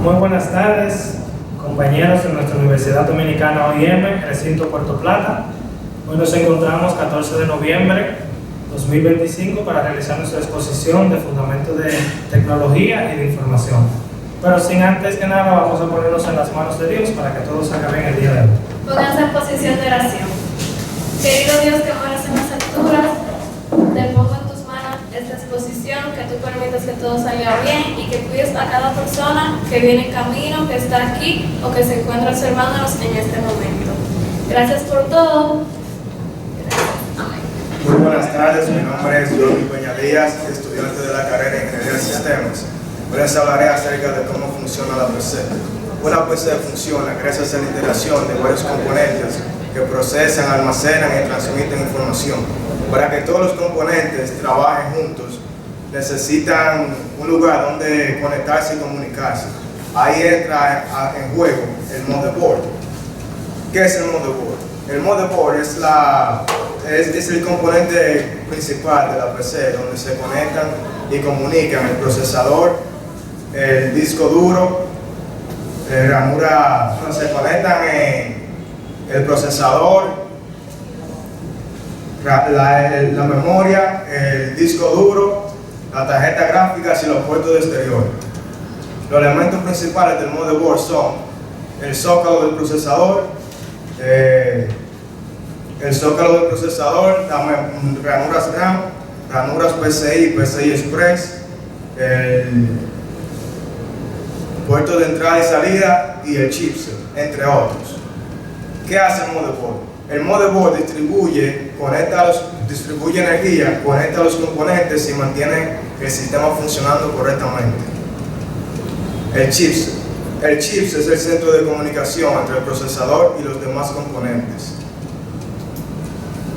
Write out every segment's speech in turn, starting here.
Muy buenas tardes, compañeros de nuestra Universidad Dominicana OIM, recinto Puerto Plata. Hoy nos encontramos 14 de noviembre 2025 para realizar nuestra exposición de Fundamentos de Tecnología y de Información. Pero sin antes que nada vamos a ponernos en las manos de Dios para que todo salga bien el día de hoy. Pónganse en posición de oración. Querido Dios que moras en las alturas, te pongo en tus manos esta exposición, que tú permitas que todo salga bien y que cuides a cada persona que viene en camino, que está aquí o que se encuentra observándonos en este momento. Gracias por todo. Gracias. Amén. Muy buenas tardes, mi nombre es Jordi Peña Díaz, estudiante de la carrera de Ingeniería de Sistemas. Hoy les hablaré acerca de cómo funciona la PC. Una PC funciona gracias a la interacción de varios componentes que procesan, almacenan y transmiten información. Para que todos los componentes trabajen juntos, necesitan un lugar donde conectarse y comunicarse. Ahí entra en juego el motherboard. ¿Qué es el motherboard? El motherboard es el componente principal de la PC, donde se conectan y comunican el procesador, el disco duro, ranura, donde se conectan en el procesador, la memoria, el disco duro, la tarjeta gráfica y los puertos de exterior. Los elementos principales del motherboard son el zócalo del procesador, ranuras RAM, ranuras PCI, PCI Express, el puerto de entrada y salida y el chipset, entre otros. ¿Qué hace el motherboard? El motherboard distribuye energía, conecta los componentes y mantiene el sistema funcionando correctamente. El chipset. El chipset es el centro de comunicación entre el procesador y los demás componentes.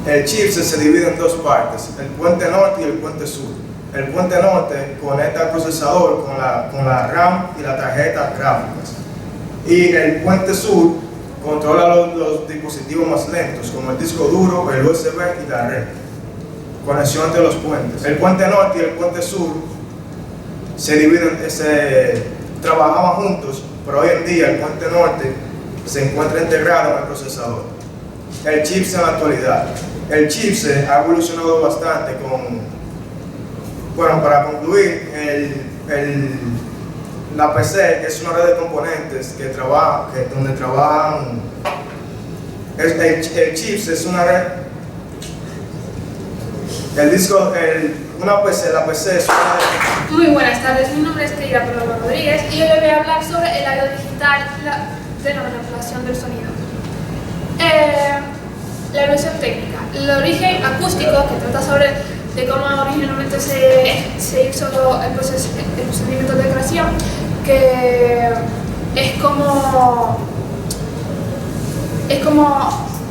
El chipset se divide en dos partes, el puente norte y el puente sur. El puente norte conecta al procesador con la RAM y la tarjeta gráficas. Y el puente sur controla los dispositivos más lentos, como el disco duro, el USB y la red. Conexión entre los puentes. El puente norte y el puente sur trabajaban juntos, pero hoy en día el puente norte se encuentra integrado en el procesador. El chipset en la actualidad. El chipset ha evolucionado bastante para concluir, la PC es una red de componentes donde trabajan. El chipset es una red. La PC es una red. Muy buenas tardes, mi nombre es Keira Paloma Rodríguez y hoy les voy a hablar sobre el audio digital de la manipulación del sonido. La evolución técnica. El origen acústico, que trata de cómo originalmente se hizo el procedimiento de creación, que es como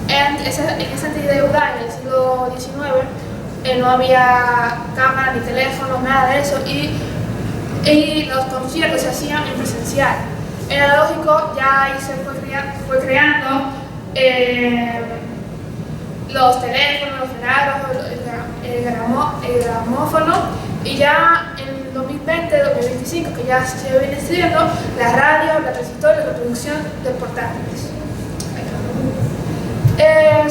en esa antigüedad, en el siglo XIX, no había cámara ni teléfono, nada de eso, y los conciertos se hacían en presencial. El analógico ya ahí se fue creando los teléfonos, los telégrafos, el gramófono, y ya en 2020-2025, que ya se viene estudiando, la radio, la transistor, la reproducción de portátiles.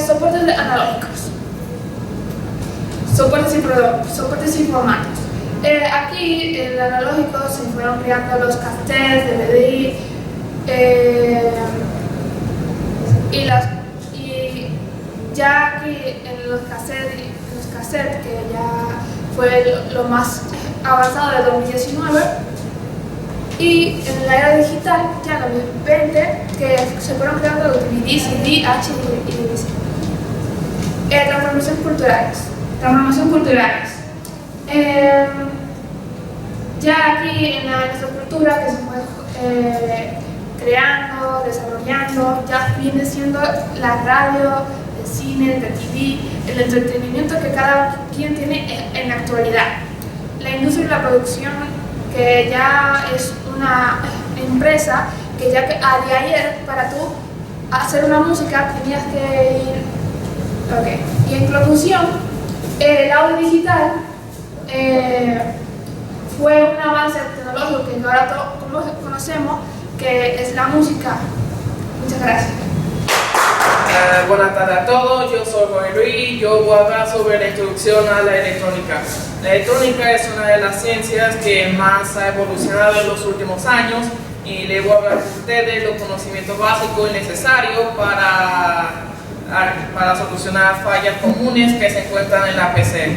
Soportes analógicos. Soportes informáticos. Aquí en el analógico se fueron creando los cassettes, DVD, y ya aquí en los cassettes, que ya fue lo más avanzado de 2019, y en la era digital, ya en 2020, que se fueron creando los DVD, CD, H y DVD. Transformación culturales. Ya aquí en nuestra cultura, que se fue creando, desarrollando, ya viene siendo la radio, el cine, el TV, el entretenimiento que cada quien tiene en la actualidad. La industria y la producción, que ya es una empresa que ya de ayer, para tú hacer una música tenías que ir. Okay. Y en conclusión, el audio digital fue un avance tecnológico que ahora todos conocemos, que es la música. Muchas gracias. Buenas tardes a todos, yo soy Jorge Luis. Yo voy a hablar sobre la introducción a la electrónica. La electrónica es una de las ciencias que más ha evolucionado en los últimos años y les voy a hablar a ustedes los conocimientos básicos y necesarios para solucionar fallas comunes que se encuentran en la PC.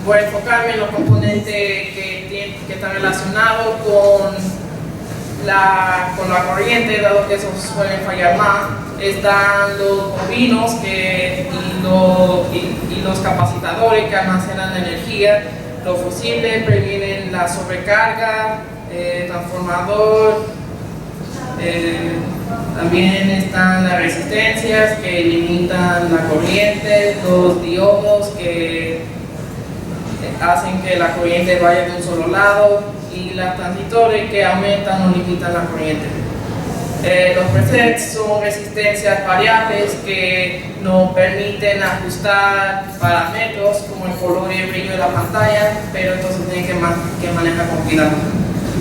Voy a enfocarme en los componentes que están relacionados con la corriente, dado que esos suelen fallar más. Están los bobinos y los capacitadores que almacenan la energía. Los fusibles previenen la sobrecarga, transformador. También están las resistencias que limitan la corriente, los diodos que hacen que la corriente vaya de un solo lado y los transistores que aumentan o limitan la corriente. Los presets son resistencias variables que nos permiten ajustar parámetros como el color y el brillo de la pantalla, pero entonces tienen que manejar con cuidado.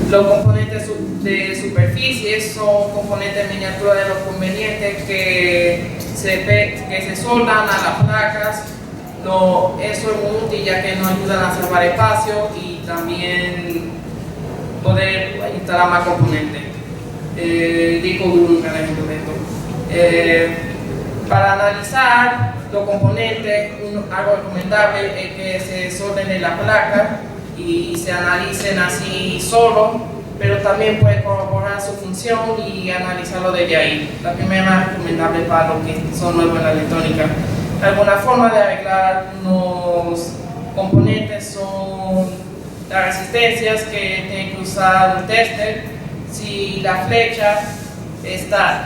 Los componentes de superficie son componentes miniaturas de los convenientes que se soldan a las placas. Eso es muy útil ya que nos ayudan a salvar espacio y también poder instalar más componentes. Disco duro, por ejemplo, de esto. Para analizar los componentes, algo recomendable es que se solden en la placa y se analicen así solo, pero también puede corroborar su función y analizarlo desde ahí. También es más recomendable para los que son nuevos en la electrónica. Alguna forma de arreglar los componentes son las resistencias que tiene que usar un tester. Si la flecha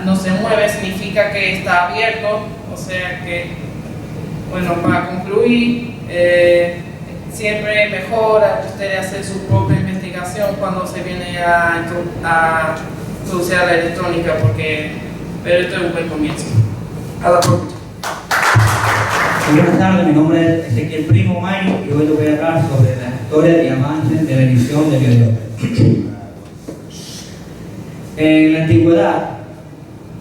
no se mueve, significa que está abierto, o sea que, bueno, para concluir, siempre es mejor ustedes hacer su propia investigación cuando se viene a introducir a la electrónica, pero esto es un buen comienzo. A la próxima. Buenas tardes, mi nombre es Ezequiel Primo May y hoy les voy a hablar sobre la historia y avances de la edición de video. En la antigüedad,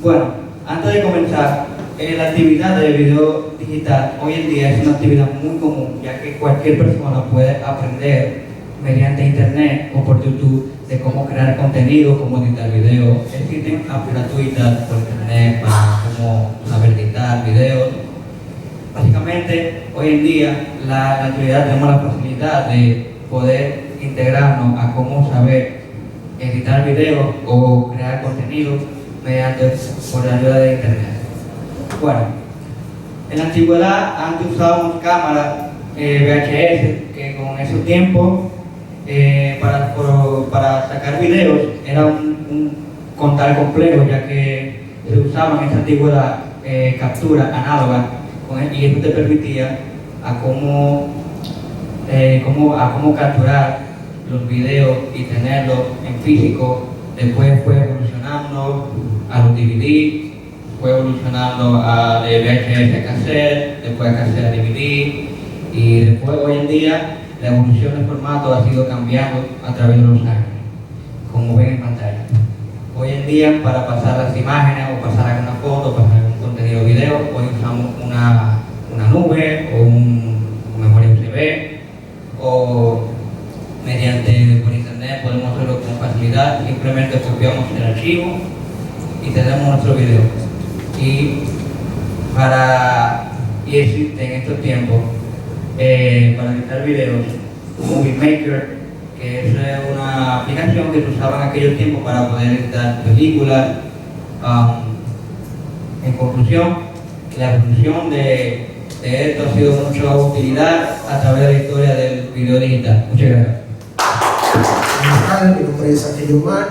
bueno, antes de comenzar, la actividad de video digital hoy en día es una actividad muy común, ya que cualquier persona puede aprender mediante internet o por YouTube de cómo crear contenido, cómo editar video. Existen apps gratuitas por internet para cómo saber editar videos. Básicamente, hoy en día, la actualidad tenemos la facilidad de poder integrarnos a cómo saber editar videos o crear contenido por la ayuda de internet. Bueno, en la antigüedad antes usábamos cámaras VHS, que con esos tiempos para sacar videos era un contar complejo, ya que se usaban en esa antigüedad capturas análogas, y eso te permitía a cómo capturar los videos y tenerlos en físico. Después fue evolucionando a los DVD, fue evolucionando de VHS a cassette, después a cassette a DVD, y después hoy en día la evolución del formato ha sido cambiando a través de los años, como ven en pantalla. Hoy en día, para pasar las imágenes o pasar alguna foto, pasar algún contenido video, hoy usamos una nube o una memoria USB, o mediante por internet podemos hacerlo con facilidad. Simplemente copiamos el archivo y tenemos nuestro video. Y existe en estos tiempos para editar videos Movie Maker, que es una aplicación que se usaba en aquellos tiempos para poder editar películas. En conclusión, la evolución de esto ha sido mucha utilidad a través de la historia del video digital. Muchas gracias. Buenas tardes, mi nombre es Aquillo Omar.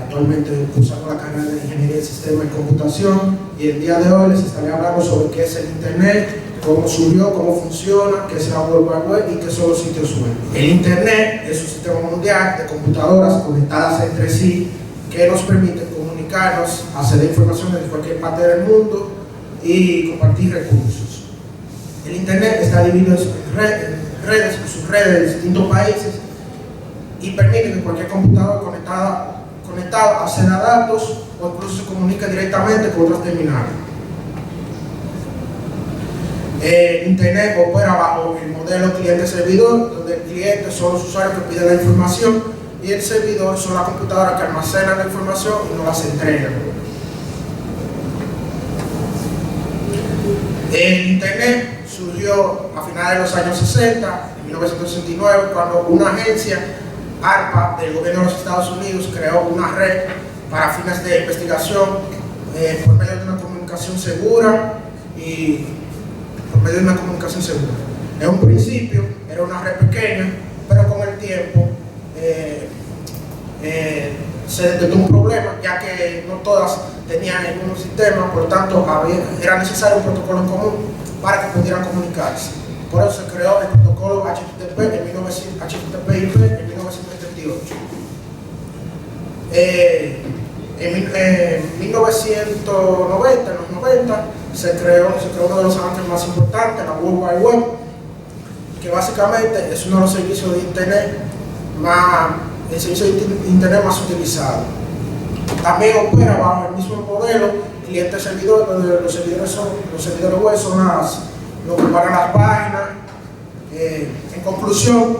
Actualmente cursando la carrera de Ingeniería de Sistema y Computación, y el día de hoy les estaré hablando sobre qué es el Internet, cómo surgió, cómo funciona, qué es la World Wide Web y qué son los sitios web. El Internet es un sistema mundial de computadoras conectadas entre sí que nos permite comunicarnos, acceder a información de cualquier parte del mundo y compartir recursos. El Internet está dividido en subredes de distintos países y permite que cualquier computadora conectada conectado accede a datos o incluso se comunica directamente con otras terminales. Internet opera bajo el modelo cliente-servidor, donde el cliente son los usuarios que piden la información y el servidor son las computadoras que almacenan la información y nos las entregan. El Internet surgió a finales de los años 60, en 1969, cuando una agencia, ARPA, del gobierno de los Estados Unidos, creó una red para fines de investigación por medio de una comunicación segura En un principio era una red pequeña, pero con el tiempo se detectó un problema, ya que no todas tenían el mismo sistema, por lo tanto era necesario un protocolo en común para que pudieran comunicarse. Por eso se creó el protocolo HTTP en 1978. En 1990, en los 90, se creó uno de los avances más importantes, la World Wide Web, que básicamente es uno de los servicios de Internet más utilizado. También opera bajo el mismo modelo cliente-servidor, donde los servidores web son los que pagan las páginas. En conclusión,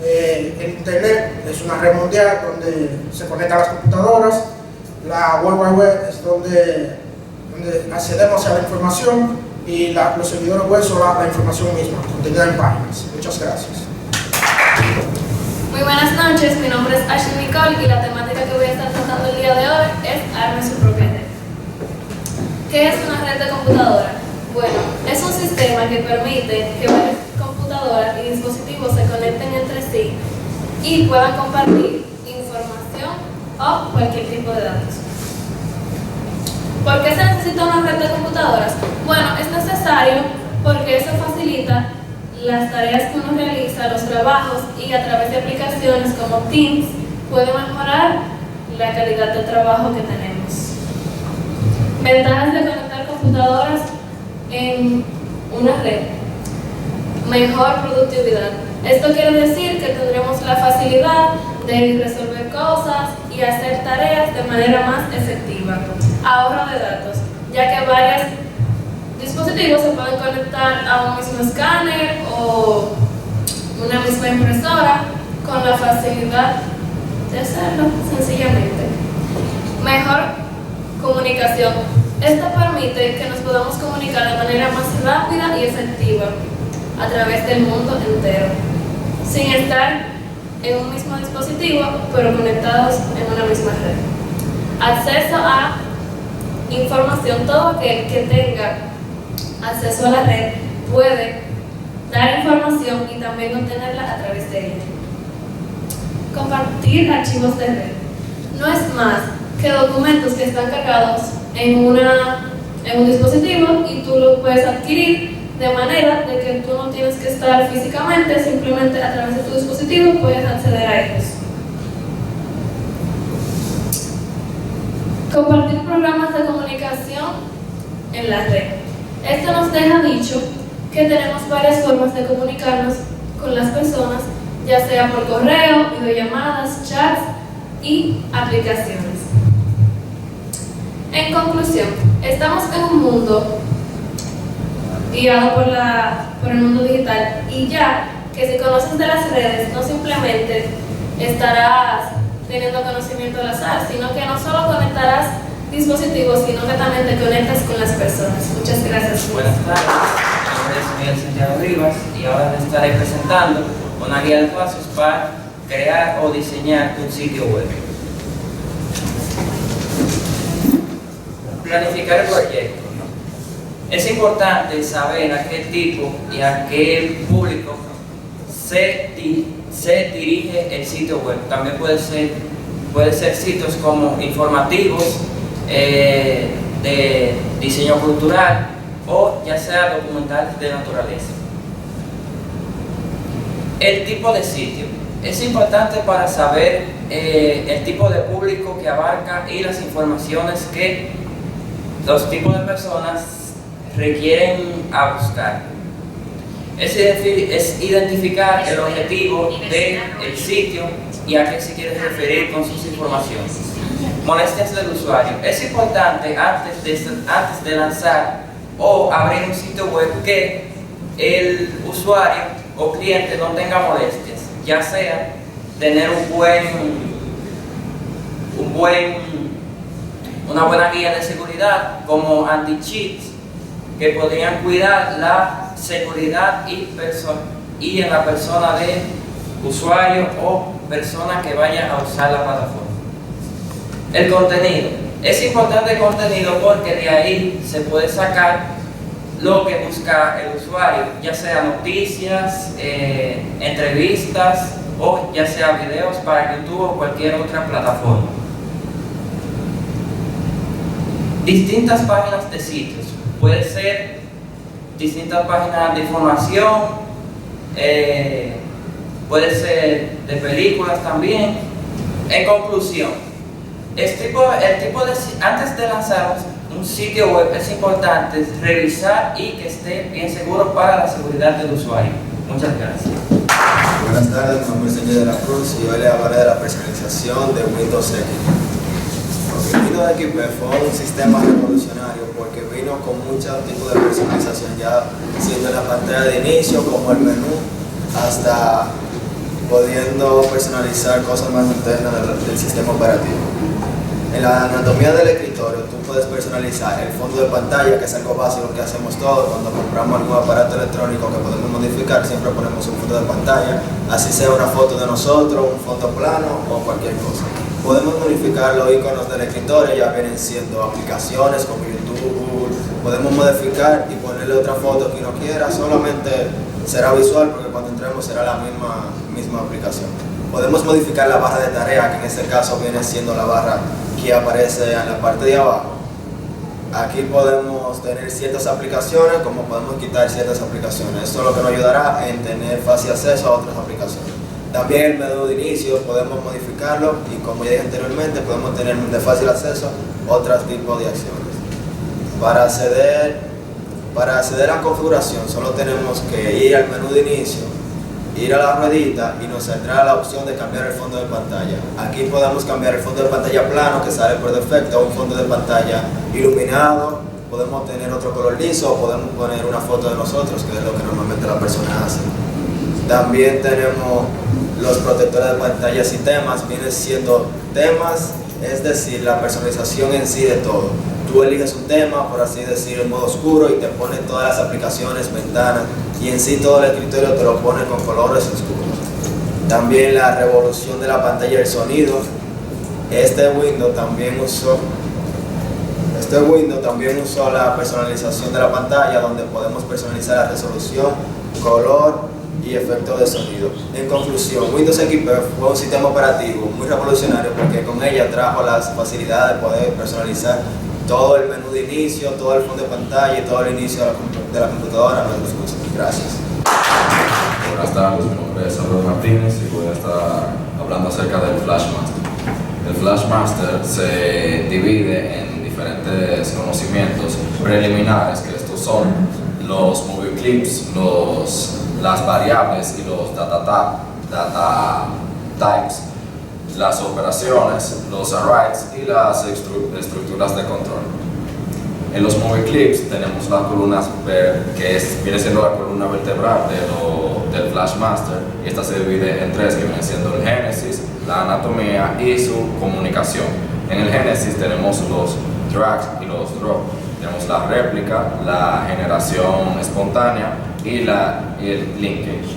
el Internet es una red mundial donde se conectan las computadoras. La World Wide Web es donde accedemos a la información y los servidores web son la información misma, contenida en páginas. Muchas gracias. Muy buenas noches, mi nombre es Ashley Nicole y la temática que voy a estar tratando el día de hoy es arme su propia red. ¿Qué es una red de computadora? Bueno, es un sistema que permite que varias computadoras y dispositivos se conecten entre sí y puedan compartir información o cualquier tipo de datos. ¿Por qué se necesita una red de computadoras? Bueno, es necesario porque eso facilita las tareas que uno realiza, los trabajos, y a través de aplicaciones como Teams puede mejorar la calidad del trabajo que tenemos. Ventajas de conectar computadoras en una red: mejor productividad. Esto quiere decir que tendremos la facilidad de resolver cosas y hacer tareas de manera más efectiva. Ahorro de datos, ya que varios dispositivos se pueden conectar a un mismo escáner o una misma impresora con la facilidad de hacerlo sencillamente. Mejor comunicación. Esto permite que nos podamos comunicar de manera más rápida y efectiva a través del mundo entero, sin estar en un mismo dispositivo, pero conectados en una misma red. Acceso a información. Todo aquel que tenga acceso a la red puede dar información y también obtenerla a través de ella. Compartir archivos de red. No es más que documentos que están cargados en un dispositivo y tú lo puedes adquirir de manera de que tú no tienes que estar físicamente, simplemente a través de tu dispositivo puedes acceder a ellos. Compartir programas de comunicación en la red. Esto nos deja dicho que tenemos varias formas de comunicarnos con las personas, ya sea por correo, videollamadas, chats y aplicaciones. En conclusión, estamos en un mundo guiado por el mundo digital, y ya que si conoces de las redes, no simplemente estarás teniendo conocimiento al azar, sino que no solo conectarás dispositivos, sino que también te conectas con las personas. Muchas gracias. Buenas tardes, mi nombre es Miguel Santiago Rivas y ahora les estaré presentando una guía de pasos para crear o diseñar un sitio web. Planificar el proyecto. Es importante saber a qué tipo y a qué público se dirige el sitio web. También puede ser sitios como informativos, de diseño cultural o ya sea documentales de naturaleza. El tipo de sitio. Es importante para saber el tipo de público que abarca y las informaciones que los tipos de personas requieren a buscar. Es identificar el objetivo del sitio y a qué se quiere referir con sus informaciones. Molestias del usuario. Es importante antes de lanzar o abrir un sitio web que el usuario o cliente no tenga molestias, ya sea tener una buena guía de seguridad como anti-cheats que podrían cuidar la seguridad y en la persona del usuario o persona que vaya a usar la plataforma. El contenido. Es importante el contenido porque de ahí se puede sacar lo que busca el usuario, ya sea noticias, entrevistas o ya sea videos para YouTube o cualquier otra plataforma. Distintas páginas de sitios. Puede ser distintas páginas de información, puede ser de películas también. En conclusión, antes de lanzar un sitio web es importante revisar y que esté bien seguro para la seguridad del usuario. Muchas gracias. Buenas tardes, mi nombre es Daniel de la Cruz y hoy le hablaré de la personalización de Windows XP. Windows XP fue un sistema revolucionario porque vino con muchos tipos de personalización, ya siendo en la pantalla de inicio como el menú, hasta pudiendo personalizar cosas más internas del sistema operativo. En la anatomía del escritorio tú puedes personalizar el fondo de pantalla, que es algo básico que hacemos todos cuando compramos algún aparato electrónico que podemos modificar. Siempre ponemos un fondo de pantalla, así sea una foto de nosotros, un fondo plano o cualquier cosa. Podemos modificar los iconos del escritorio, ya vienen siendo aplicaciones como YouTube. Podemos modificar y ponerle otra foto que uno quiera, solamente será visual porque cuando entremos será la misma aplicación. Podemos modificar la barra de tarea, que en este caso viene siendo la barra que aparece en la parte de abajo. Aquí podemos tener ciertas aplicaciones, como podemos quitar ciertas aplicaciones. Esto es lo que nos ayudará en tener fácil acceso a otras aplicaciones. También el menú de inicio podemos modificarlo y, como ya dije anteriormente, podemos tener de fácil acceso otros tipos de acciones. Para acceder a la configuración solo tenemos que ir al menú de inicio, ir a la ruedita y nos saldrá la opción de cambiar el fondo de pantalla. Aquí podemos cambiar el fondo de pantalla plano, que sale por defecto, a un fondo de pantalla iluminado. Podemos tener otro color liso o podemos poner una foto de nosotros, que es lo que normalmente la persona hace. También tenemos los protectores de pantallas y temas. Vienen siendo temas, es decir, la personalización en sí de todo. Tú eliges un tema, por así decir, en modo oscuro y te pone todas las aplicaciones, ventanas y en sí todo el escritorio te lo pone con colores oscuros. También la revolución de la pantalla y el sonido. Este Windows también usó la personalización de la pantalla, donde podemos personalizar la resolución, color y efecto de sonido. En conclusión, Windows XP fue un sistema operativo muy revolucionario porque con ella trajo las facilidades de poder personalizar todo el menú de inicio, todo el fondo de pantalla y todo el inicio de la computadora. Gracias. Buenas tardes, mi nombre es Salvador Martínez y voy a estar hablando acerca del Flash Master. El Flash Master se divide en diferentes conocimientos preliminares, que estos son los movie clips, las variables y los data types, las operaciones, los arrays y las estructuras de control. En los movie clips tenemos la columna que viene siendo la columna vertebral del Flash Master, y esta se divide en tres, que viene siendo el génesis, la anatomía y su comunicación. En el génesis tenemos los drags y los drops, tenemos la réplica, la generación espontánea y el linkage.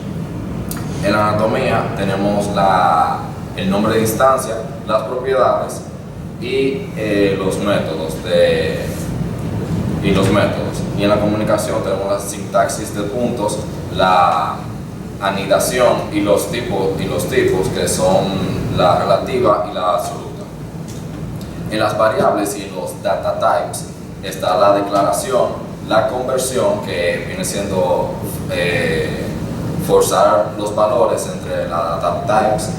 En la anatomía tenemos el nombre de instancia, las propiedades y los métodos. Y en la comunicación tenemos la sintaxis de puntos, la anidación y los tipos que son la relativa y la absoluta. En las variables y los data types está la declaración, la conversión, que viene siendo forzar los valores entre las data types.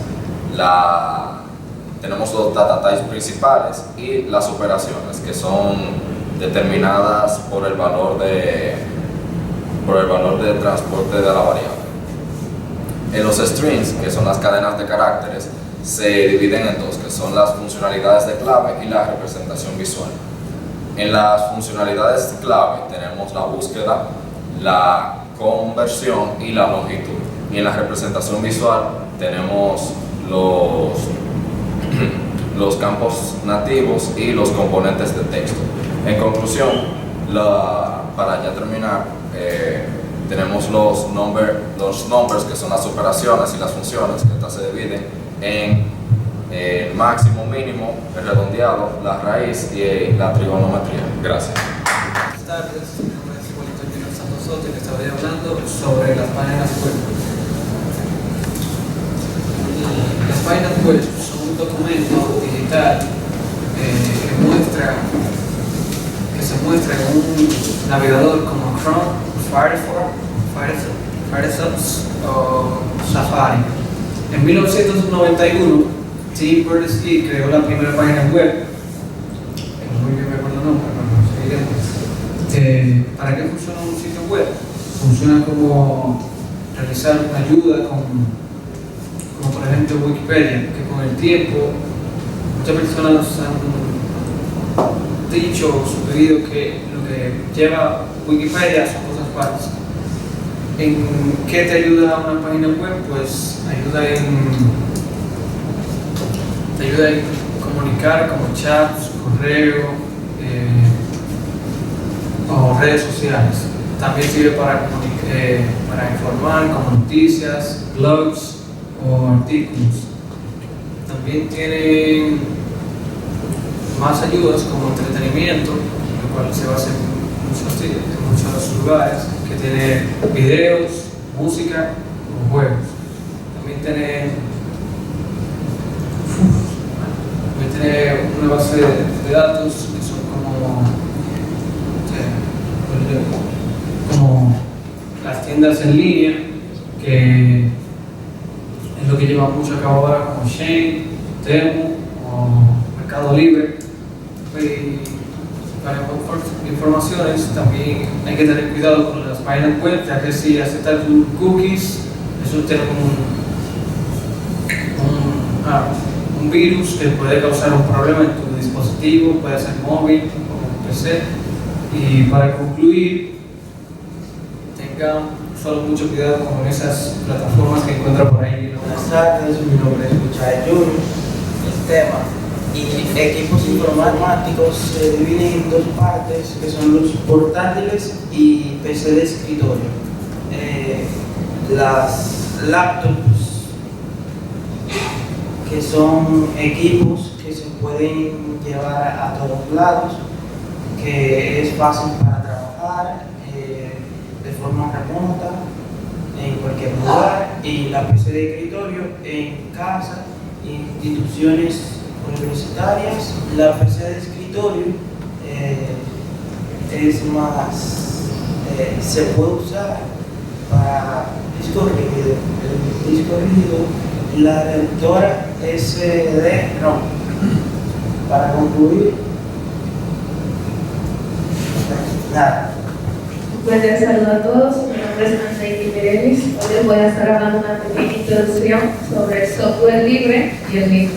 Tenemos los data types principales y las operaciones, que son determinadas por el valor de transporte de la variable. En los strings, que son las cadenas de caracteres, se dividen en dos, que son las funcionalidades de clave y la representación visual. En las funcionalidades clave tenemos la búsqueda, la conversión y la longitud. Y en la representación visual tenemos los campos nativos y los componentes de texto. En conclusión, para ya terminar, tenemos los numbers, que son las operaciones y las funciones, que estas se dividen en el máximo, mínimo, el redondeado, la raíz y la trigonometría. Gracias. Buenas tardes, mi nombre es Juanito Junior Santos Soto y les estaré hablando sobre las páginas web. Las páginas web son un documento digital que se muestra en un navegador como Chrome, Firefox o Safari. En 1991, Tim Berners-Lee creó la primera página web, muy bien me acuerdo el nombre, ¿para qué funciona un sitio web? Funciona como realizar una ayuda como por ejemplo Wikipedia, que con el tiempo muchas personas han dicho o sugerido que lo que lleva Wikipedia son cosas falsas. ¿En qué te ayuda una página web? Pues te ayuda en comunicar como chats, correo o redes sociales. También sirve para informar como noticias, blogs o artículos. También tiene más ayudas como entretenimiento, lo cual se basa en muchos lugares, que tiene videos, música o juegos. También tiene una base de datos que son como las tiendas en línea, que es lo que lleva mucho a cabo ahora, como Shein, Temu o Mercado Libre. Y para informaciones también hay que tener cuidado con las páginas web, ya que si aceptan tus cookies, eso tiene como un virus que puede causar un problema en tu dispositivo, puede ser móvil o PC. Y para concluir, tengan solo mucho cuidado con esas plataformas que encuentran por ahí. Buenas tardes, mi nombre es Muchacha Junior. El tema y equipos informáticos se dividen en dos partes, que son los portátiles y PC de escritorio. Las laptops, que son equipos que se pueden llevar a todos lados, que es fácil para trabajar de forma remota en cualquier lugar, y la PC de escritorio en casa, instituciones universitarias. La PC de escritorio es más, se puede usar para disco rígido, el disco rígido, la lectora CD-ROM. Para concluir, nada. Buenas tardes a todos, mi nombre es Andrei Mirelis. Hoy les voy a estar hablando una pequeña introducción sobre el software libre y el Linux.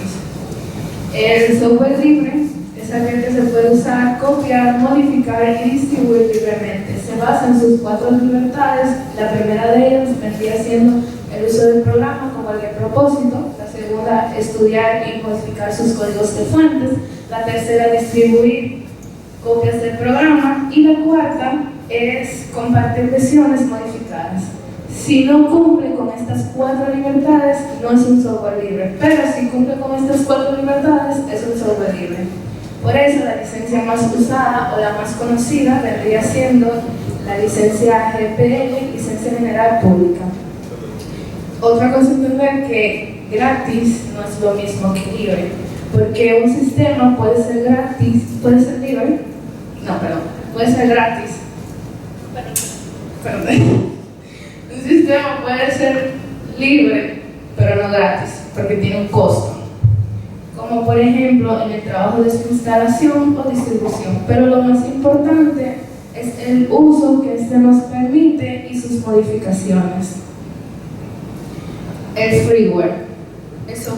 El software libre es aquel que se puede usar, copiar, modificar y distribuir libremente. Se basa en sus 4 libertades. La primera de ellas vendría siendo el uso del programa con cualquier propósito. La segunda, estudiar y modificar sus códigos de fuentes. La tercera, distribuir copias del programa. Y la cuarta es compartir versiones modificadas. Si no cumple con estas 4 libertades, no es un software libre, pero si cumple con estas 4 libertades, es un software libre. Por eso, la licencia más usada o la más conocida vendría siendo la licencia GPL, Licencia General Pública. Otra cosa es entender que gratis no es lo mismo que libre, porque un sistema puede ser gratis, puede ser libre, puede ser gratis. Perdón. Un sistema puede ser libre, pero no gratis, porque tiene un costo. Como por ejemplo en el trabajo de su instalación o distribución. Pero lo más importante es el uso que este nos permite y sus modificaciones. El freeware. Eso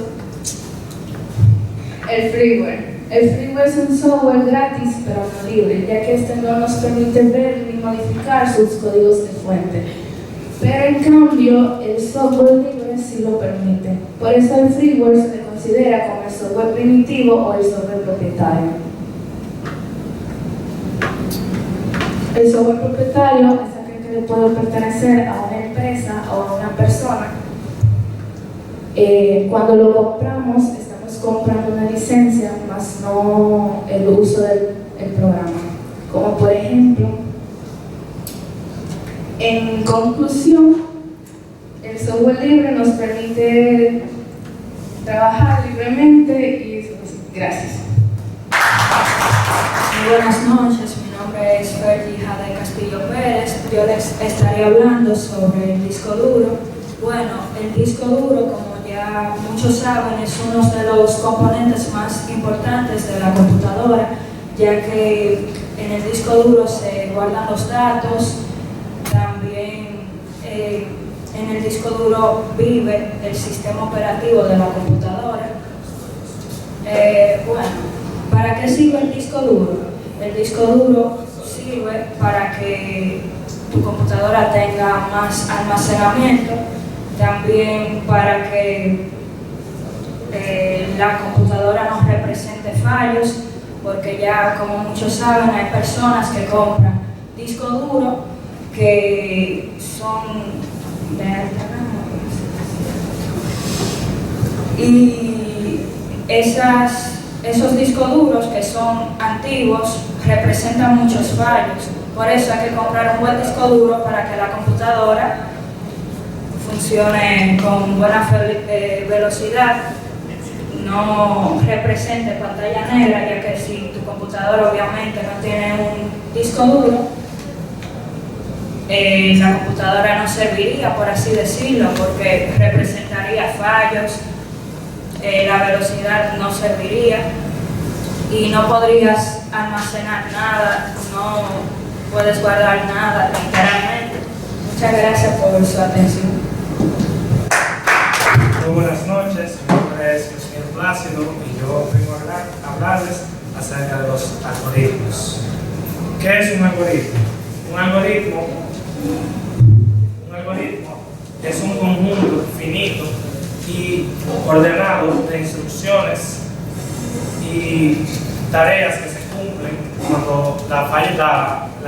El freeware. El freeware es un software gratis pero no libre, ya que este no nos permite ver ni modificar sus códigos de fuente. Pero en cambio, el software libre sí lo permite. Por eso el freeware se le considera como el software primitivo o el software propietario. El software propietario es aquel que le puede pertenecer a una empresa o a una persona. Cuando lo compramos, estamos comprando una licencia, más no el uso del programa. Como por ejemplo, en conclusión, el software libre nos permite trabajar libremente y gracias. Muy buenas noches, mi nombre es Fergie Jade Castillo Pérez. Yo les estaré hablando sobre el disco duro. Bueno, el disco duro, como ya muchos saben, es uno de los componentes más importantes de la computadora, ya que en el disco duro se guardan los datos. También en el disco duro vive el sistema operativo de la computadora. Bueno, ¿para qué sirve el disco duro? El disco duro sirve para que tu computadora tenga más almacenamiento, también para que la computadora no represente fallos, porque ya, como muchos saben, hay personas que compran disco duro que son de alta gama y esos discos duros que son antiguos representan muchos fallos. Por eso hay que comprar un buen disco duro para que la computadora funcione con buena velocidad, no represente pantalla negra, ya que si tu computadora obviamente no tiene un disco duro, la computadora no serviría, por así decirlo, porque representaría fallos, la velocidad no serviría y no podrías almacenar nada, no puedes guardar nada, literalmente. Muchas gracias por su atención. Muy buenas noches, mi nombre es Luis Plácido y yo vengo a hablarles acerca de los algoritmos. ¿Qué es un algoritmo? Un algoritmo es un conjunto finito y ordenado de instrucciones y tareas que se cumplen cuando la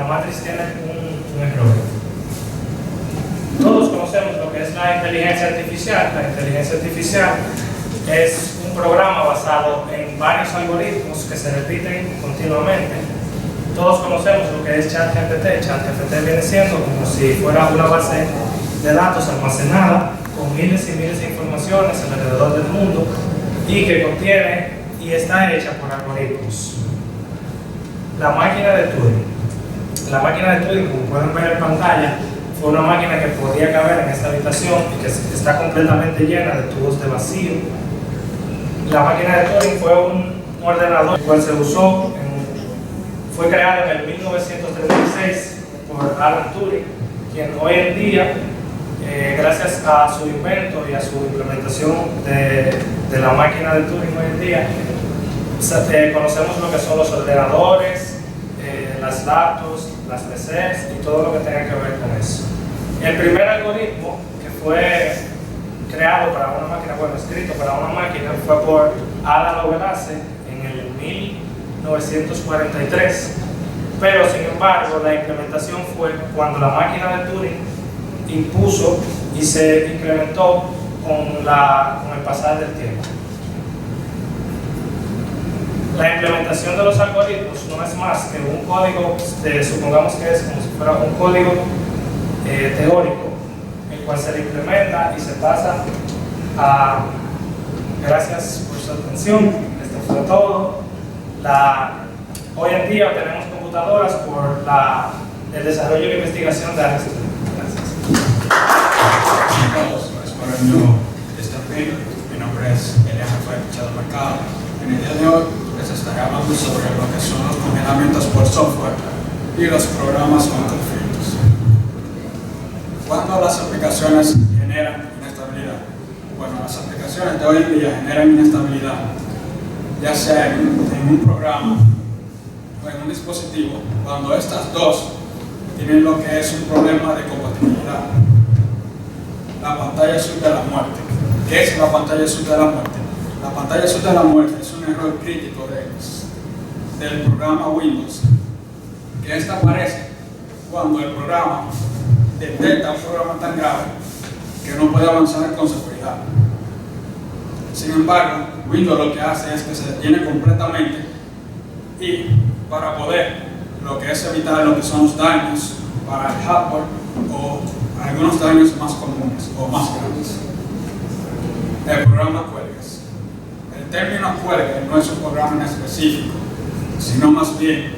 matriz tiene un error. Todos conocemos lo que es la inteligencia artificial. La inteligencia artificial es un programa basado en varios algoritmos que se repiten continuamente. Todos conocemos lo que es ChatGPT. ChatGPT viene siendo como si fuera una base de datos almacenada con miles y miles de informaciones alrededor del mundo y que contiene y está hecha por algoritmos. La máquina de Turing. La máquina de Turing, como pueden ver en pantalla, fue una máquina que podía caber en esta habitación y que está completamente llena de tubos de vacío. La máquina de Turing fue un ordenador el cual se usó, fue creado en el 1936 por Alan Turing, quien hoy en día, gracias a su invento y a su implementación de la máquina de Turing hoy en día, conocemos lo que son los ordenadores, las laptops, las PCs y todo lo que tenga que ver con eso. El primer algoritmo que fue creado para una máquina, bueno, escrito para una máquina, fue por Ada Lovelace en el 1943, pero sin embargo la implementación fue cuando la máquina de Turing impuso y se incrementó con el pasar del tiempo. La implementación de los algoritmos no es más que un código, supongamos que es como si fuera un código teórico, el cual se le implementa y se pasa a... Gracias por su atención, esto fue todo. Hoy en día tenemos computadoras por el desarrollo y la investigación de Alex Turing. Mi nombre es Elian Rafael Pichado Mercado. En el día de hoy les estaré hablando sobre lo que son los congelamientos por software y los programas con conflictos. ¿Cuándo las aplicaciones generan inestabilidad? Bueno, las aplicaciones de hoy en día generan inestabilidad ya sea en un programa o en un dispositivo, cuando estas dos tienen lo que es un problema de compatibilidad. La pantalla azul de la muerte. ¿Qué es la pantalla azul de la muerte? La pantalla azul de la muerte es un error crítico del programa Windows, que esta aparece cuando el programa detecta un programa tan grave que no puede avanzar con seguridad. Sin embargo, Windows lo que hace es que se detiene completamente y para poder lo que es evitar lo que son los daños para el hardware o algunos daños más comunes o más grandes. El programa cuelgas. El término cuelga no es un programa en específico, sino más bien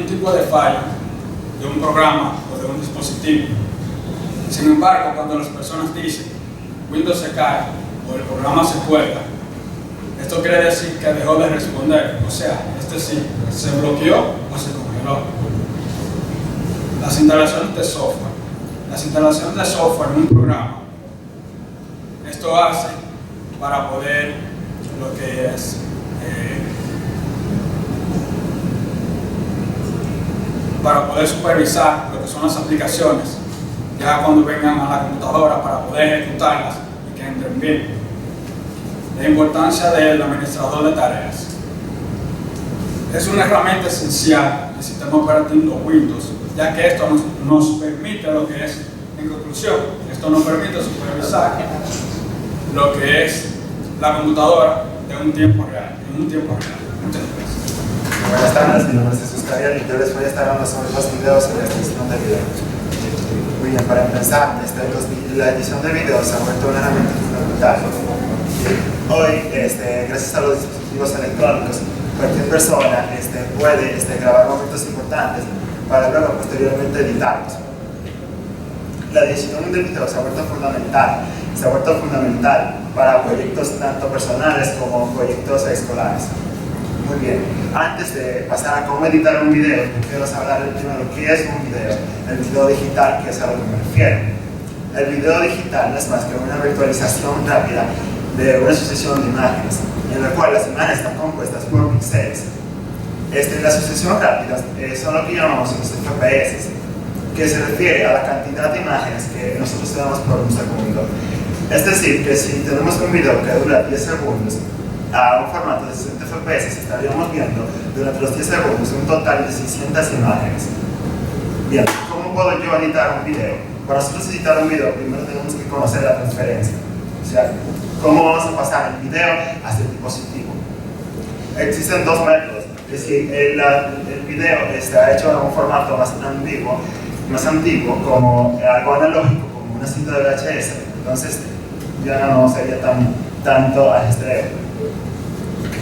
un tipo de falla de un programa o de un dispositivo. Sin embargo, cuando las personas dicen Windows se cae o el programa se cuelga, esto quiere decir que dejó de responder, o sea, sí, se bloqueó o se congeló. Las instalaciones de software. Las instalaciones de software en un programa, esto hace para poder lo que es para poder supervisar lo que son las aplicaciones ya cuando vengan a la computadora para poder ejecutarlas y que entren bien. La importancia del administrador de tareas. Es una herramienta esencial del sistema operativo Windows, ya que esto nos permite lo que es, en conclusión, esto nos permite supervisar lo que es la computadora en un tiempo real. Muchas gracias. Buenas tardes, mi nombre es Jesús Caviar y yo les voy a estar hablando sobre los videos y la edición de video. Muy bien, para empezar, la edición de videos se ha vuelto una herramienta fundamental. Hoy, gracias a los dispositivos electrónicos, cualquier persona puede grabar momentos importantes para luego posteriormente editarlos. La edición de videos se ha vuelto fundamental para proyectos tanto personales como proyectos escolares. Muy bien, antes de pasar a cómo editar un video, quiero hablar primero qué es un video, el video digital, que es a lo que me refiero. El video digital no es más que una virtualización rápida de una sucesión de imágenes, en la cual las imágenes están compuestas por píxeles. La sucesión rápida son lo que llamamos los FPS, que se refiere a la cantidad de imágenes que nosotros tenemos por un segundo. Es decir, que si tenemos un video que dura 10 segundos, a un formato de 60 FPS estaríamos viendo durante los 10 segundos un total de 600 imágenes. Bien, ¿cómo puedo yo editar un video? Para nosotros editar un video, primero tenemos que conocer la transferencia. O sea, ¿cómo vamos a pasar el video hacia el dispositivo? Existen dos métodos. Es decir, el video está hecho en un formato más antiguo, como algo analógico, como una cinta de VHS. Entonces, ya no sería tanto rastreo.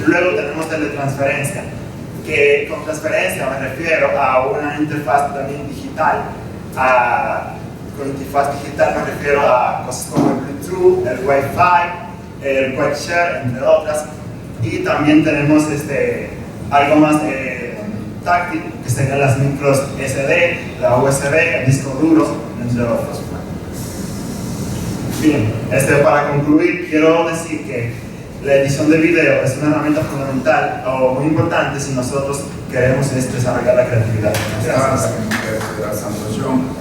Luego tenemos teletransferencia, que con transferencia me refiero a una interfaz también digital. Con interfaz digital me refiero a cosas como el Bluetooth, el Wi-Fi, el Quick Share, entre otras. Y también tenemos algo más táctil, que serían las micros SD, la USB, el disco duro, entre otros. Bien, para concluir, quiero decir que la edición de video es una herramienta fundamental o muy importante si nosotros queremos desarrollar la creatividad. Gracias.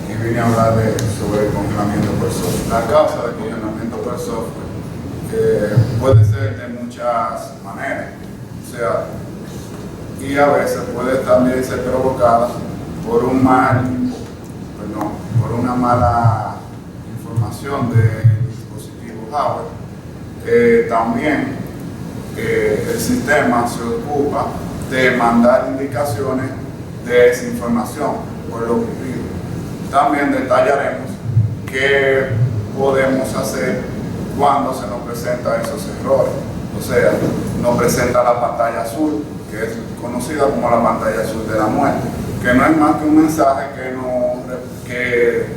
Y vine a hablar sobre el congelamiento por software. La causa del congelamiento por software puede ser de muchas maneras. O sea, y a veces puede también ser provocada por una mala información del dispositivo hardware. También el sistema se ocupa de mandar indicaciones de desinformación por lo ocurrido. También detallaremos qué podemos hacer cuando se nos presentan esos errores. O sea, nos presenta la pantalla azul, que es conocida como la pantalla azul de la muerte, que no es más que un mensaje que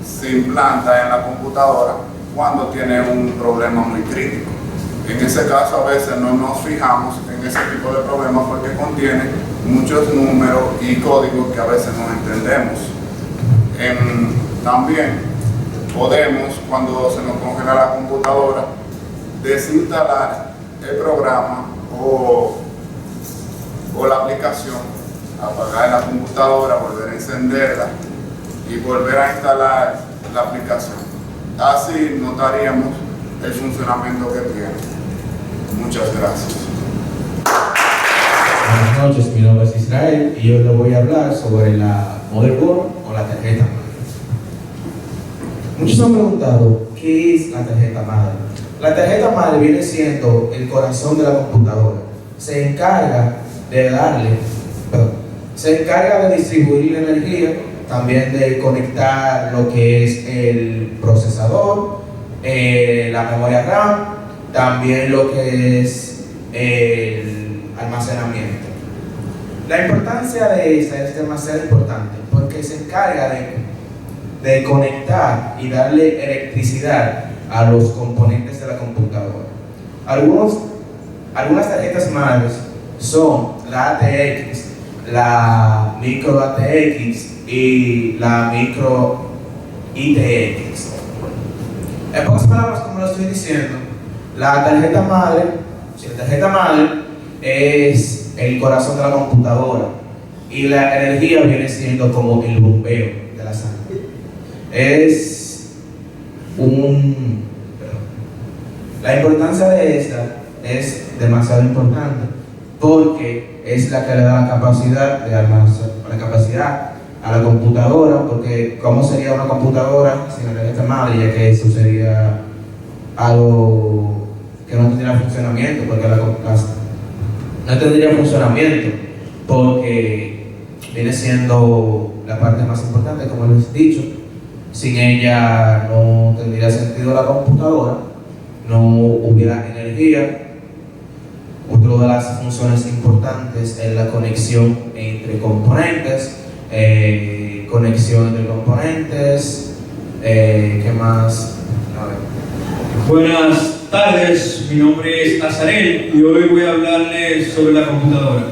se implanta en la computadora cuando tiene un problema muy crítico. En ese caso, a veces no nos fijamos en ese tipo de problemas porque contiene muchos números y códigos que a veces no entendemos. También podemos, cuando se nos congela la computadora, desinstalar el programa o la aplicación, apagar la computadora, volver a encenderla y volver a instalar la aplicación. Así notaríamos el funcionamiento que tiene. Muchas gracias. Buenas noches, mi nombre es Israel y yo les voy a hablar sobre la motherboard o la tarjeta madre. Muchos han preguntado qué es la tarjeta madre. La tarjeta madre viene siendo el corazón de la computadora. Se encarga de distribuir la energía, también de conectar lo que es el procesador, la memoria RAM, también lo que es el almacenamiento. La importancia de esta es demasiado importante porque se encarga de conectar y darle electricidad a los componentes de la computadora. Algunas tarjetas madres son la ATX, la micro ATX y la micro ITX. En pocas palabras, como lo estoy diciendo, la tarjeta madre es el corazón de la computadora y la energía viene siendo como el bombeo de la sangre. La importancia de esta es demasiado importante porque es la que le da la capacidad a la computadora, porque ¿cómo sería una computadora sin la tarjeta madre? Ya que eso sería algo que no tendría funcionamiento, porque no tendría funcionamiento porque viene siendo la parte más importante, como les he dicho. Sin ella no tendría sentido la computadora, no hubiera energía. Otra de las funciones importantes es la conexión entre componentes. ¿Qué más? A ver. Buenas tardes, mi nombre es Azarel y hoy voy a hablarles sobre la computadora.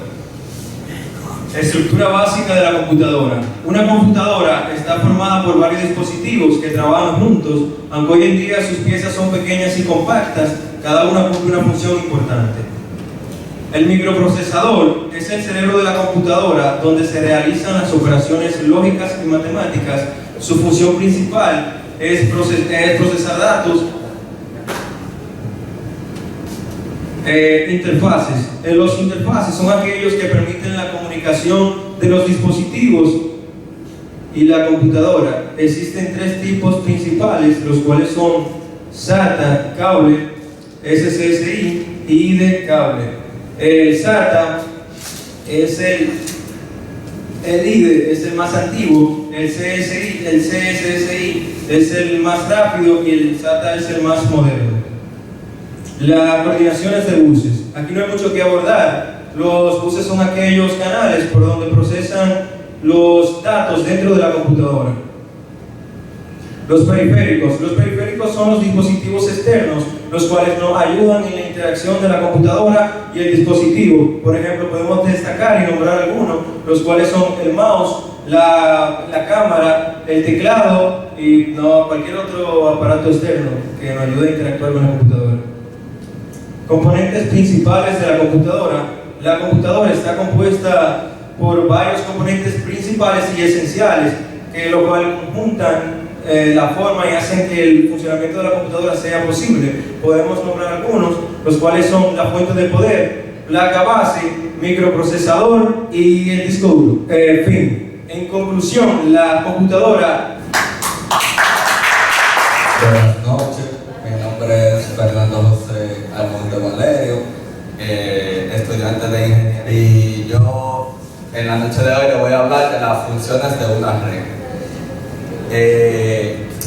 Estructura básica de la computadora. Una computadora está formada por varios dispositivos que trabajan juntos, aunque hoy en día sus piezas son pequeñas y compactas, cada una cumple una función importante. El microprocesador es el cerebro de la computadora donde se realizan las operaciones lógicas y matemáticas. Su función principal es procesar datos. Interfaces. Los interfaces son aquellos que permiten la comunicación de los dispositivos y la computadora. Existen tres tipos principales, los cuales son SATA, cable, SSI y IDE, cable. El SATA es el IDE es el más antiguo, el CSSI es el más rápido y el SATA es el más moderno. Las coordinaciones de buses. Aquí no hay mucho que abordar. Los buses son aquellos canales por donde procesan los datos dentro de la computadora. Los periféricos. Los periféricos son los dispositivos externos, los cuales nos ayudan en la interacción de la computadora y el dispositivo. Por ejemplo, podemos destacar y nombrar algunos, los cuales son el mouse, la cámara, el teclado y cualquier otro aparato externo que nos ayude a interactuar con la computadora. Componentes principales de la computadora. La computadora está compuesta por varios componentes principales y esenciales, que lo cual conjuntan la forma y hacen que el funcionamiento de la computadora sea posible. Podemos nombrar algunos, los cuales son la fuente de poder, placa base, microprocesador y el disco duro. En conclusión, la computadora... Buenas noches, mi nombre es Fernando José Almonte Valerio, estudiante de ingeniería, y yo en la noche de hoy le voy a hablar de las funciones de una red.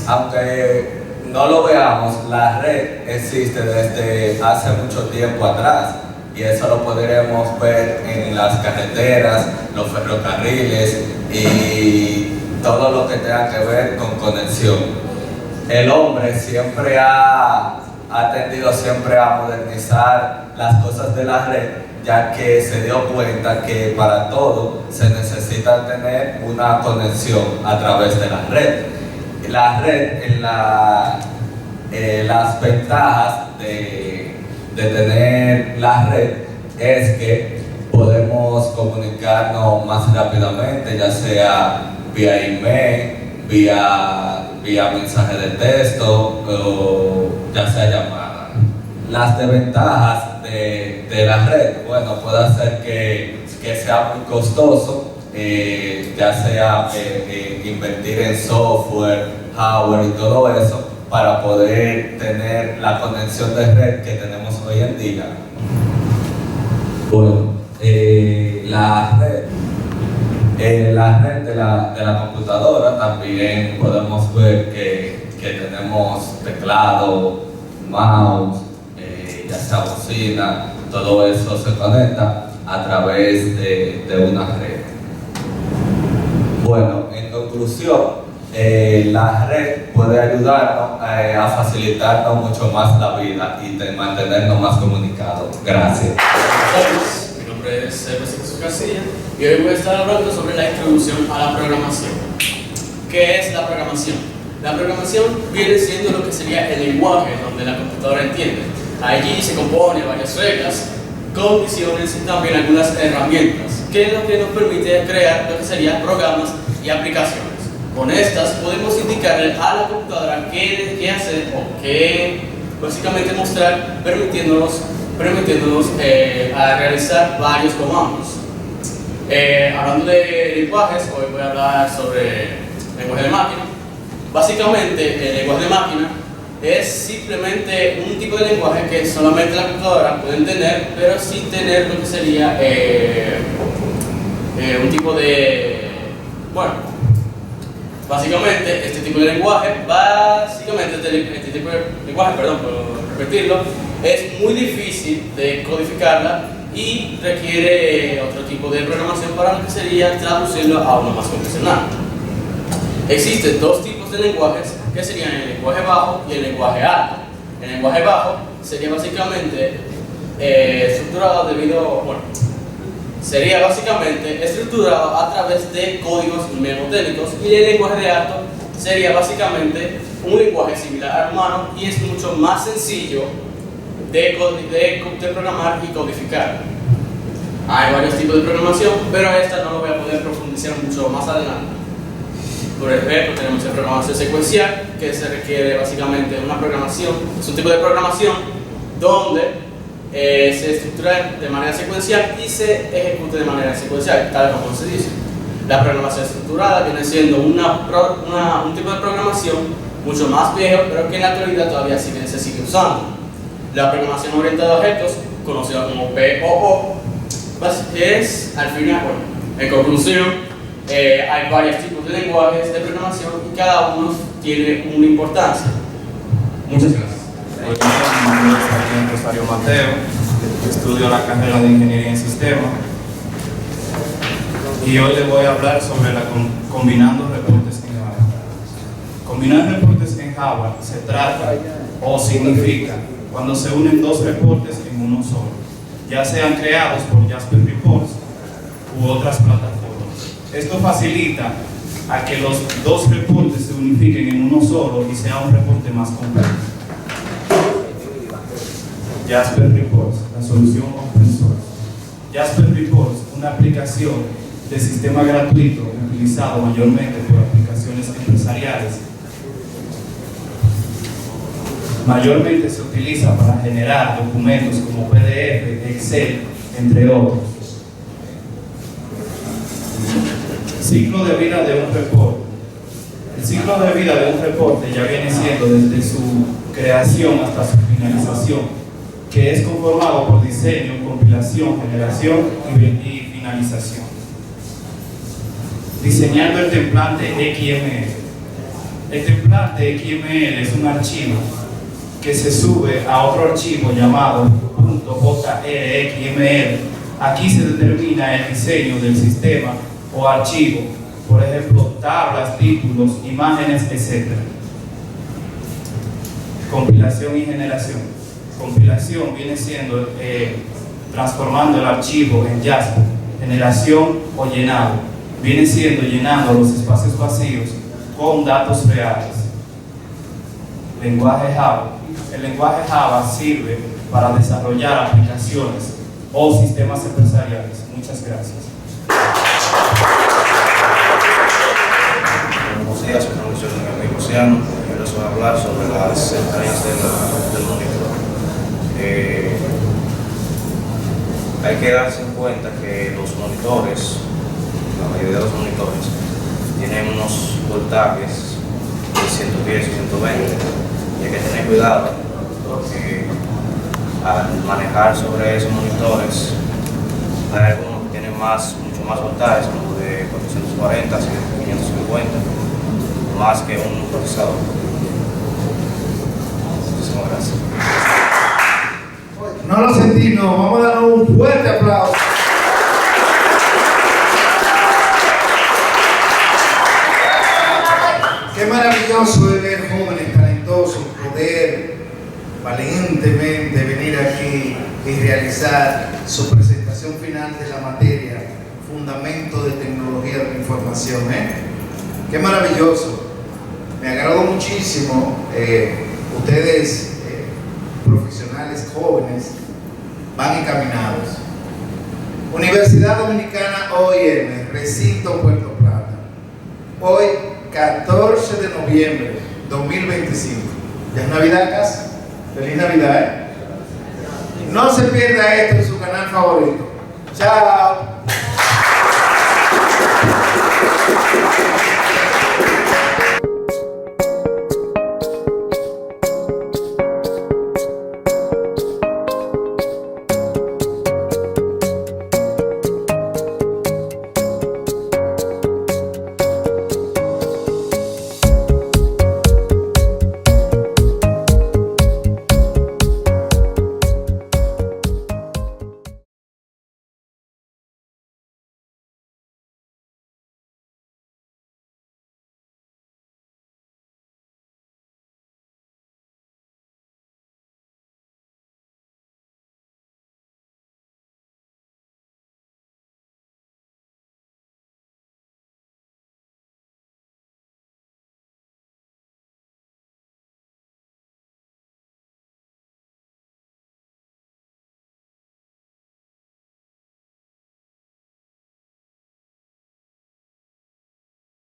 Aunque no lo veamos, la red existe desde hace mucho tiempo atrás, y eso lo podremos ver en las carreteras, los ferrocarriles y todo lo que tenga que ver con conexión. El hombre siempre ha tendido siempre a modernizar las cosas de la red, ya que se dio cuenta que para todo se necesita tener una conexión a través de la red. La red, las ventajas de de tener la red es que podemos comunicarnos más rápidamente, ya sea vía email, vía mensaje de texto o ya sea llamada. Las desventajas de la red, bueno, puede hacer que sea muy costoso, ya sea invertir en software, hardware y todo eso para poder tener la conexión de red que tenemos hoy en día. Bueno, la red de la computadora también podemos ver que tenemos teclado, mouse, ya sea bocina, todo eso se conecta a través de una red. Bueno, en conclusión, la red puede ayudarnos a facilitarnos mucho más la vida y mantenernos más comunicados. Gracias. Mi nombre es Jesús García y hoy voy a estar hablando sobre la introducción a la programación. ¿Qué es la programación? La programación viene siendo lo que sería el lenguaje donde la computadora entiende. Allí se compone varias reglas, condiciones y también algunas herramientas, que es lo que nos permite crear lo que serían programas y aplicaciones. Con estas podemos indicarle a la computadora qué hacer o qué básicamente mostrar, permitiéndonos a realizar varios comandos. Hablando de lenguajes, hoy voy a hablar sobre lenguaje de máquina. Básicamente, el lenguaje de máquina es simplemente un tipo de lenguaje que solamente la computadora puede entender, pero sin tener lo que sería un tipo de... Bueno, básicamente este tipo de lenguaje, por repetirlo, es muy difícil de codificarla y requiere otro tipo de programación para lo que sería traducirlo a uno más convencional. Existen dos tipos de lenguajes que serían el lenguaje bajo y el lenguaje alto. El lenguaje bajo sería básicamente sería básicamente estructurado a través de códigos mnemotécnicos, y el lenguaje de alto sería básicamente un lenguaje similar al humano y es mucho más sencillo de programar y codificar. Hay varios tipos de programación, pero esta no lo voy a poder profundizar mucho más adelante. Por ejemplo, tenemos la programación secuencial, que se requiere básicamente una programación, es un tipo de programación donde se estructura de manera secuencial y se ejecuta de manera secuencial, tal como se dice. La programación estructurada viene siendo un tipo de programación mucho más viejo, pero que en la actualidad todavía se sigue usando. La programación orientada a objetos, conocida como POO, es al final, en conclusión, hay varios tipos de lenguajes de programación y cada uno tiene una importancia. Muchas gracias. Mi nombre es Rosario Mateo, estudio la carrera de Ingeniería en Sistemas y hoy les voy a hablar sobre combinando reportes en Java. Combinar reportes en Java se trata o significa cuando se unen dos reportes en uno solo, ya sean creados por Jasper Reports u otras plataformas. Esto facilita a que los dos reportes se unifiquen en uno solo y sea un reporte más completo. Jasper Reports, la solución open source. Jasper Reports, una aplicación de sistema gratuito utilizado mayormente por aplicaciones empresariales. Mayormente se utiliza para generar documentos como PDF, Excel, entre otros. Ciclo de vida de un reporte. El ciclo de vida de un reporte ya viene siendo desde su creación hasta su finalización, que es conformado por diseño, compilación, generación y finalización. Diseñando el template XML. El template XML es un archivo que se sube a otro archivo llamado .jrxml. Aquí se determina el diseño del sistema o archivo, por ejemplo, tablas, títulos, imágenes, etc. Compilación y generación. Compilación viene siendo transformando el archivo en Jasper. Generación o llenado viene siendo llenando los espacios vacíos con datos reales. lenguaje Java. El lenguaje Java sirve para desarrollar aplicaciones o sistemas empresariales. Muchas gracias. Buenos días, mi nombre es Miguel Luciano. Yo les voy a hablar sobre las entrañas del monitor. Hay que darse en cuenta que los monitores, la mayoría de los monitores, tienen unos voltajes de 110 y 120 y hay que tener cuidado porque al manejar sobre esos monitores hay algunos que tienen mucho más voltajes, como de 440 a 550, más que un procesador. Muchísimas gracias. No lo sentimos, vamos a darle un fuerte aplauso. Qué maravilloso es ver jóvenes talentosos poder valientemente venir aquí y realizar su presentación final de la materia Fundamento de Tecnología de la Información. Qué maravilloso, me agradó muchísimo. Ustedes profesionales jóvenes van encaminados. Universidad Dominicana OIM, Recinto Puerto Plata. Hoy, 14 de noviembre 2025. Ya es Navidad casi. Feliz Navidad, No se pierda esto en su canal favorito. Chao.